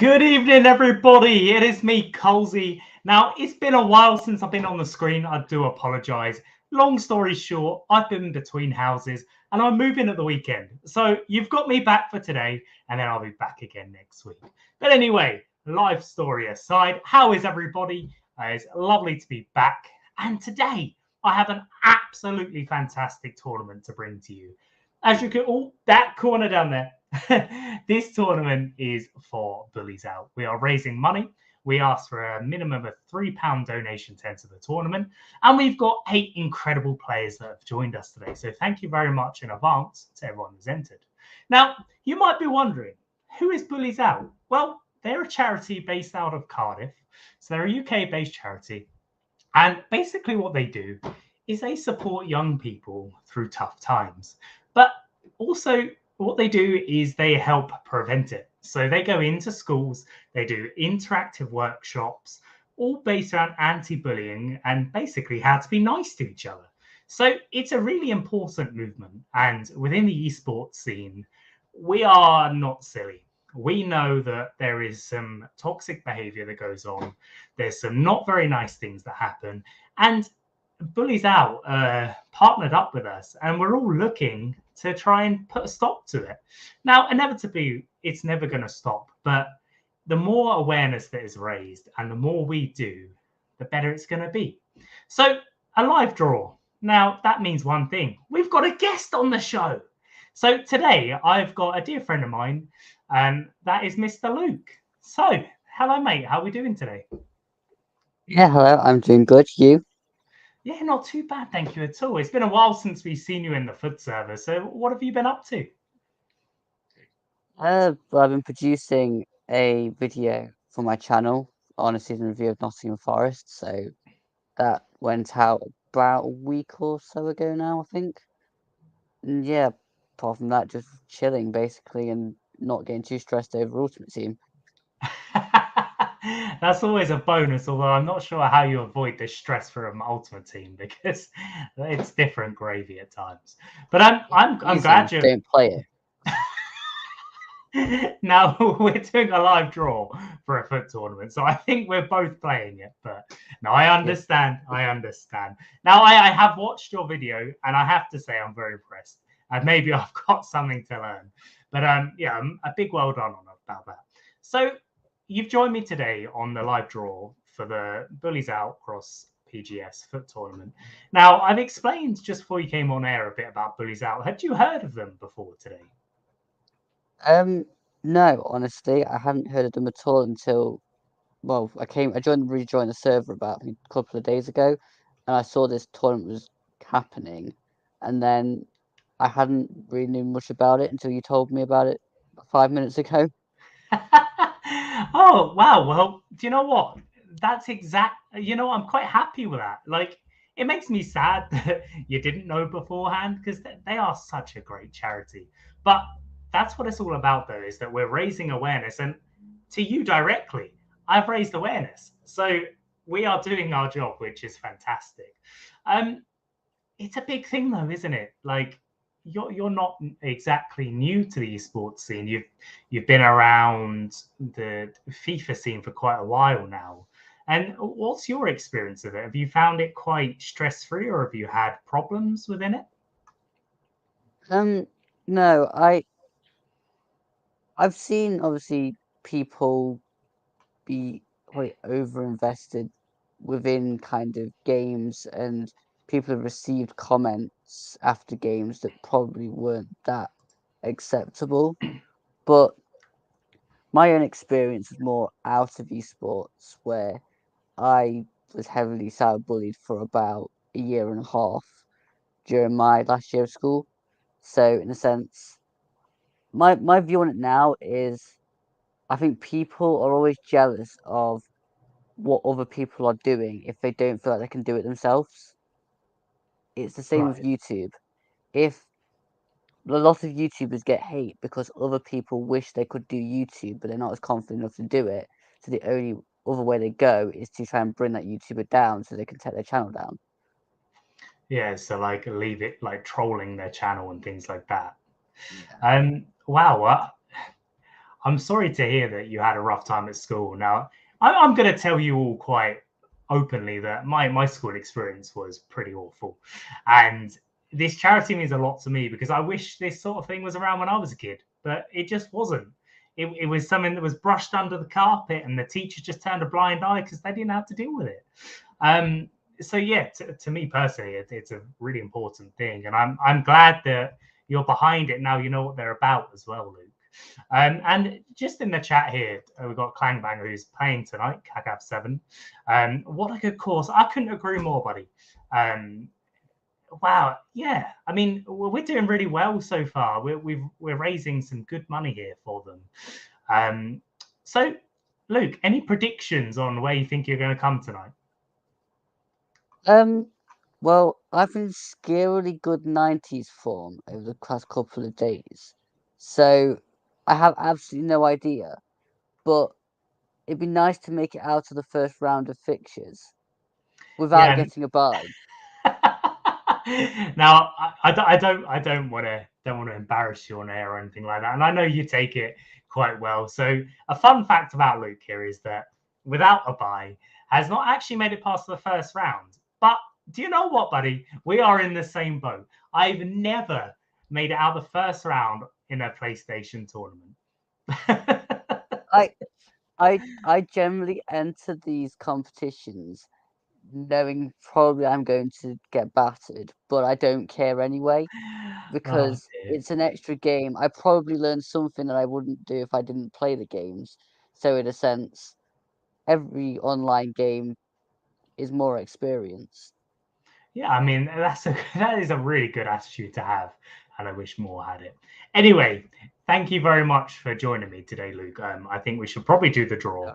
Good evening, everybody. It is me, Colesy. Now, it's been a while since I've been on the screen. I do apologise. Long story short, I've been between houses and I'm moving at the weekend. So you've got me back for today and then I'll be back again next week. But anyway, life story aside, how is everybody? It's lovely to be back. And today, I have an absolutely fantastic tournament to bring to you. As you can, that corner down there. This tournament is for Bullies Out. We are raising money. We asked for a minimum of £3 donation to enter the tournament. And we've got 8 incredible players that have joined us today. So thank you very much in advance to everyone who's entered. Now, you might be wondering, who is Bullies Out? Well, they're a charity based out of Cardiff. So they're a UK-based charity. And basically what they do is they support young people through tough times. But also what they do is they help prevent it. So they go into schools, they do interactive workshops, all based around anti-bullying and basically how to be nice to each other. So it's a really important movement. And within the esports scene, we are not silly. We know that there is some toxic behavior that goes on. There's some not very nice things that happen. And Bullies Out partnered up with us and we're all looking to try and put a stop to it. Now, inevitably, it's never going to stop, but the more awareness that is raised and the more we do, the better it's going to be. So a live draw. Now, that means one thing. We've got a guest on the show. So today, I've got a dear friend of mine, and that is Mr. Luke. So, hello, mate. How are we doing today? Yeah, hello, I'm doing good. You? Yeah, not too bad, thank you at all. It's been a while since we've seen you in the FUT server. So, what have you been up to? Well, I've been producing a video for my channel on a season review of Nottingham Forest, so that went out about a week or so ago now, I think. And yeah, apart from that, just chilling basically and not getting too stressed over Ultimate Team. That's always a bonus, although I'm not sure how you avoid the stress from Ultimate Team because it's different gravy at times. But It's I'm easy, glad just you're don't play it. now we're doing a live draw for a FUT tournament, so I think we're both playing it. But no, I Yeah. understand. I understand. Now I have watched your video, and I have to say I'm very impressed. And maybe I've got something to learn. But yeah, a big well done on about that. So you've joined me today on the live draw for the Bullies Out Cross PGS FUT tournament. Now I've explained just before you came on air a bit about Bullies Out. Had you heard of them before today? Um, no, honestly, I hadn't heard of them at all until, well, rejoined the server about a couple of days ago, and I saw this tournament was happening, and then I hadn't really knew much about it until you told me about it 5 minutes ago. Oh wow, well, do you know what, that's exact, I'm quite happy with that. Like, it makes me sad that you didn't know beforehand because they are such a great charity. But that's what it's all about, though, is that we're raising awareness. And to you directly, I've raised awareness, so we are doing our job, which is fantastic. um it's a big thing, though, isn't it? Like, you're not exactly new to the esports scene. You've been around the FIFA scene for quite a while now. And what's your experience of it? Have you found it quite stress free, or have you had problems within it? Um, no, I've seen obviously people be quite over invested within kind of games, and people have received comments after games that probably weren't that acceptable. But my own experience was more out of esports, where I was heavily cyberbullied for about a year and a half during my last year of school. So in a sense, my view on it now is I think people are always jealous of what other people are doing if they don't feel like they can do it themselves. It's the same with Right. YouTube. If a lot of YouTubers get hate because other people wish they could do YouTube, but they're not as confident enough to do it. So the only other way they go is to try and bring that YouTuber down so they can take their channel down. Yeah, so like leave it like trolling their channel and things like that. Yeah. Wow. I'm sorry to hear that you had a rough time at school. Now, I'm going to tell you all quite openly that my school experience was pretty awful. And this charity means a lot to me because I wish this sort of thing was around when I was a kid, but it just wasn't. It was something that was brushed under the carpet and the teachers just turned a blind eye because they didn't have to deal with it. So yeah, to me personally, it's a really important thing, and I'm glad that you're behind it now. You know what they're about as well, Luke. And just in the chat here, we've got Clangbanger who's playing tonight, Cagab 7. What a good course. I couldn't agree more, buddy. Wow, yeah. I mean, we're doing really well so far. We're raising some good money here for them. So, Luke, any predictions on where you think you're going to come tonight? Well, I've been scarily good 90s form over the past couple of days, so I have absolutely no idea. But it'd be nice to make it out of the first round of fixtures without getting a bye. Now, I don't want to embarrass you on air or anything like that, and I know you take it quite well. So, a fun fact about Luke here is that without a bye, has not actually made it past the first round. But do you know what, buddy? We are in the same boat. I've never made it out the first round in a PlayStation tournament. I generally enter these competitions knowing probably I'm going to get battered, but I don't care anyway because it's an extra game. I probably learned something that I wouldn't do if I didn't play the games. So in a sense, every online game is more experience. Yeah, I mean that is a really good attitude to have, and I wish more had it. Anyway, thank you very much for joining me today, Luke. I think we should probably do the draw.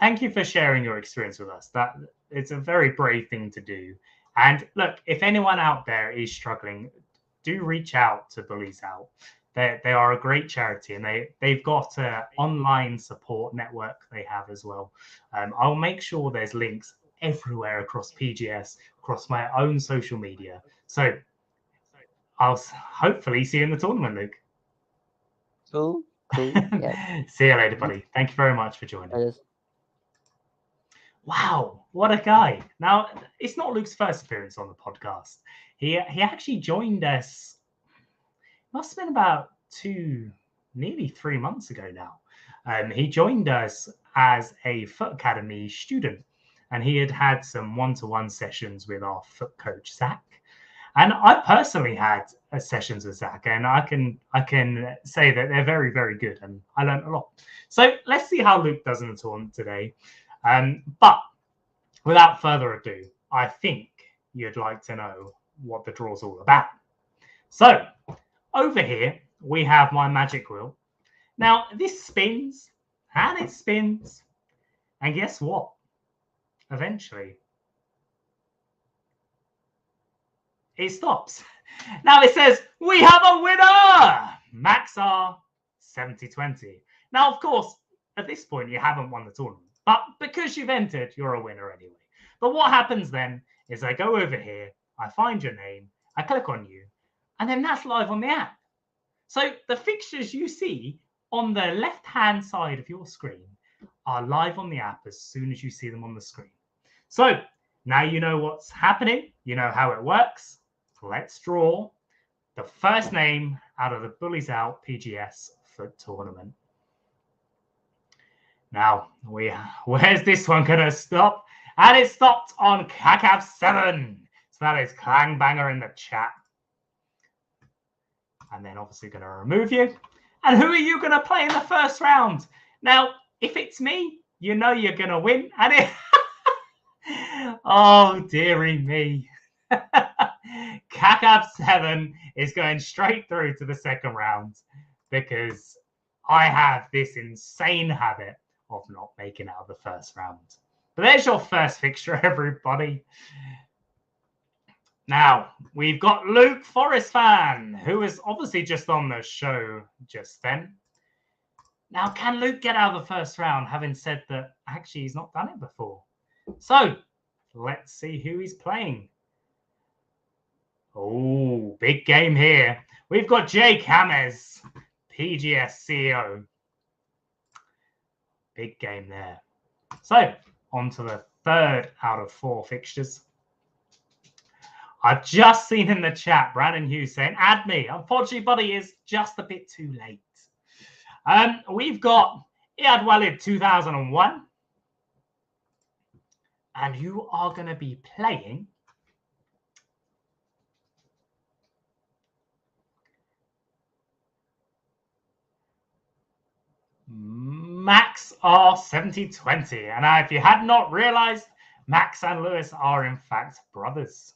Thank you for sharing your experience with us. That it's a very brave thing to do. And look, if anyone out there is struggling, do reach out to BulliesOut. They are a great charity, and they've got an online support network they have as well. I'll make sure there's links everywhere across PGS, across my own social media. So I'll hopefully see you in the tournament, Luke. Cool. Yeah. See you later, buddy. Thank you very much for joining. Cheers. Wow, what a guy. Now, it's not Luke's first appearance on the podcast. He actually joined us, must have been about nearly 3 months ago now. He joined us as a FUT Academy student, and he had some one-to-one sessions with our FUT coach, Zach. And I personally had sessions with Zach, and I can say that they're very, very good, and I learned a lot. So let's see how Luke does in the tournament today. But without further ado, I think you'd like to know what the draw's all about. So over here, we have my magic wheel. Now, this spins, and it spins, and guess what? Eventually, it stops. Now it says, we have a winner! Max R 7020. Now, of course, at this point, you haven't won the tournament. But because you've entered, you're a winner anyway. But what happens then is I go over here, I find your name, I click on you, and then that's live on the app. So the fixtures you see on the left-hand side of your screen are live on the app as soon as you see them on the screen. So now you know what's happening. You know how it works. Let's draw the first name out of the BulliesOut PGS FUT tournament. Now, where's this one going to stop? And it stopped on Cagab 7. So that is Clangbanger in the chat. And then obviously going to remove you. And who are you going to play in the first round? Now, if it's me, you know you're going to win. And it... oh, dearie me. Cagab 7 is going straight through to the second round because I have this insane habit of not making out of the first round. But there's your first fixture, everybody. Now, we've got Luke Forest fan, who is obviously just on the show just then. Now, can Luke get out of the first round, having said that actually he's not done it before? So, let's see who he's playing. Oh, big game here. We've got Jake Hammers, PGS CEO. Big game there. So, on to the 3rd out of 4 fixtures. I've just seen in the chat Brandon Hughes saying, add me. Unfortunately, buddy, is just a bit too late. We've got Iyad Walid 2001. And you are going to be playing Max R 7020. And if you had not realized, Max and Lewis are in fact brothers.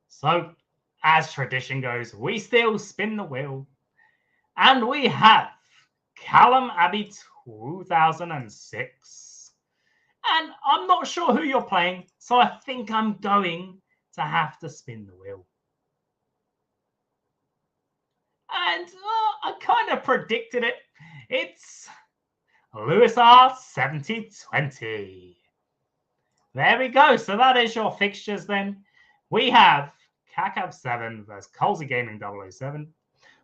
So, as tradition goes, we still spin the wheel. And we have Callum Abbey 2006. And I'm not sure who you're playing, so I think I'm going to have to spin the wheel. And I kind of predicted it. It's Lewis R 7020. There we go. So that is your fixtures then. We have Kakav 7 versus Colesy Gaming 007.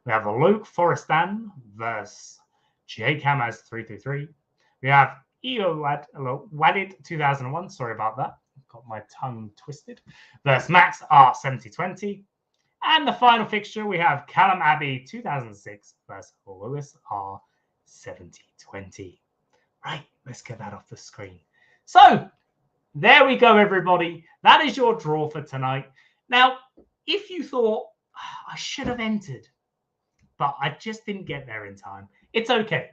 We have Luke Forestan versus J Camas 333. We have Iyad Walid 2001. Sorry about that. Got my tongue twisted. Versus Max R 7020. And the final fixture, we have Callum Abbey 2006 versus Lewis R 7020. Right, let's get that off the screen. So, there we go, everybody. That is your draw for tonight. Now, if you thought, I should have entered, but I just didn't get there in time, it's okay.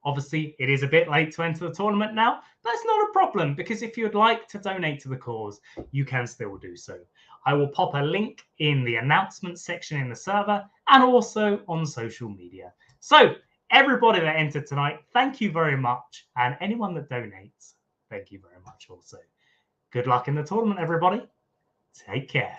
Obviously, it is a bit late to enter the tournament now. That's not a problem, because if you'd like to donate to the cause, you can still do so. I will pop a link in the announcement section in the server and also on social media. So, everybody that entered tonight, thank you very much. And anyone that donates, thank you very much also. Good luck in the tournament, everybody. Take care.